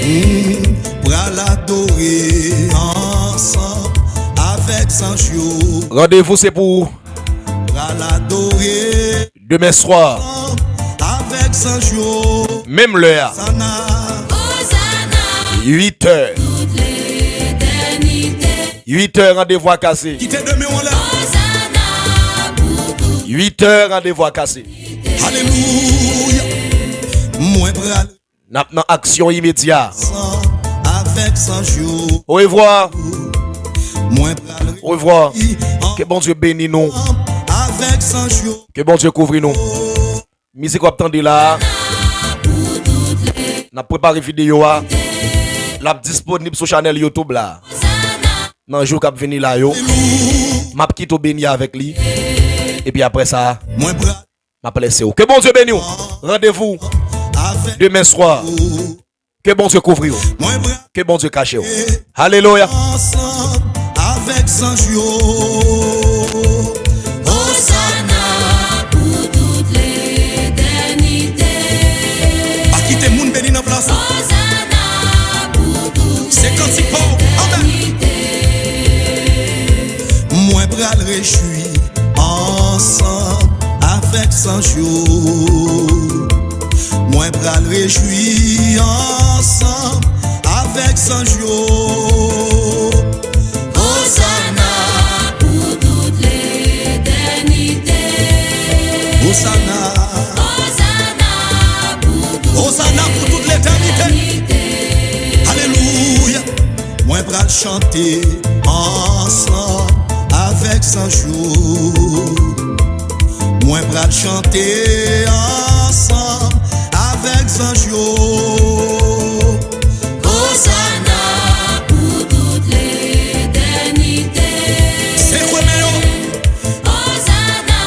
l'éternité. Pral adorer ensemble avec Sanjo. Rendez-vous, c'est pour Pral adorer demain soir. ensemble avec Sanjo. Même l'heure. Sana. Hosanna, 8 heures. toute l'éternité. 8 heures, rendez-vous à casser. Quittez demain on là. Hosanna, pour toute 8 heures, rendez-vous à casser. Alléluia. Moi pral N'a pas action immédiate. ensemble avec Sanjo. Au revoir. Moi pral Au revoir. Que bon Dieu bénisse nous. avec Sanjo. Que bon Dieu couvre nous. Musique qu'on attend là. N'a préparé vidéo là. La disponible sur channel YouTube là. Dans le jour qui venir là yo. M'a quitte au béni avec lui. Et puis après ça, Moi pral m'a laissé. Que bon Dieu bénisse nous. Rendez-vous avec demain soir. Que bon Dieu couvre vous. moi pral Que bon Dieu cache vous. Alléluia. ensemble avec Sanjo. Hosanna, pour toute l'éternité. Pas quitter moun béni dans place. Hosanna, pour toute C'est quand il faut. Amen. l'éternité. Moi pral réjoui ensemble avec Sanjo. Moi pral réjoui ensemble avec Sanjo. Hosanna, pour toute l'éternité. Hosanna. Hosanna, pour toute Hosanna pour toute l'éternité. Alléluia. Moi pral chanter ensemble avec Sanjo. Moi pral chanter ensemble avec Sanjo. Hosanna, pour toute l'éternité. C'est quoi meilleur? Hosanna,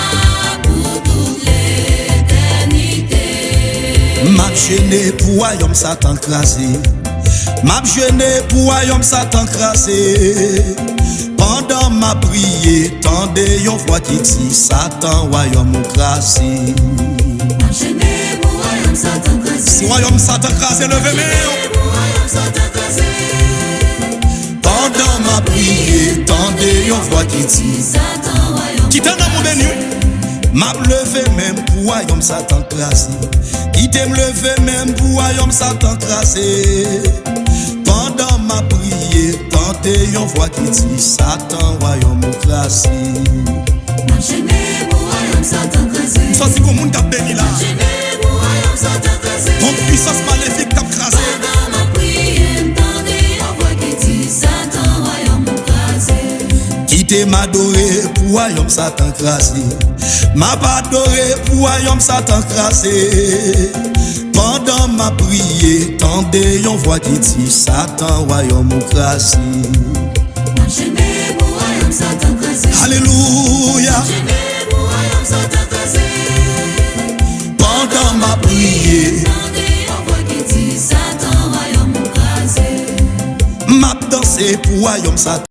pour toute l'éternité. M'a gêné pour ayom Satan crasé. M'a gêné pour ayom Satan crasé. Pendant ma prière, tendez yon voix qui dit Satan royaume crasé. Enchaîné pour royaume Satan crasé. Si royaume Satan crasé, levez main. Pour royaume Satan crasé. Pendant ma prière, tendez yon voix qui dit Satan royaume. Qui t'en a mon béni? M'a levé même pour royaume Satan crasé. Qui t'aime levé même pour royaume Satan crasé. Pendant ma prière, tendez yon voix qui dit Satan royaume crasé. Enchaîné pour royaume Satan crasé. Ça c'est comme moun k'ap béni là. Enchaîné pour royaume Satan crasé. Ton puissance maléfique k'ap crasé. Pendant ma prière, entendez la voix qui dit Satan royaume crasé. Qui t'aime adoré pour royaume Satan crasé. M'a pas adoré pour royaume Satan crasé. Pendant ma prière, tendez yon voix qui dit Satan royaume crasé. Enchaîné pour royaume Satan crasé. Alléluia. Enchaîné pour royaume Satan crasé. Pendant ma prière, Entendez la voix qui dit Satan royaume crasé. m'a dansé pour royaume Satan.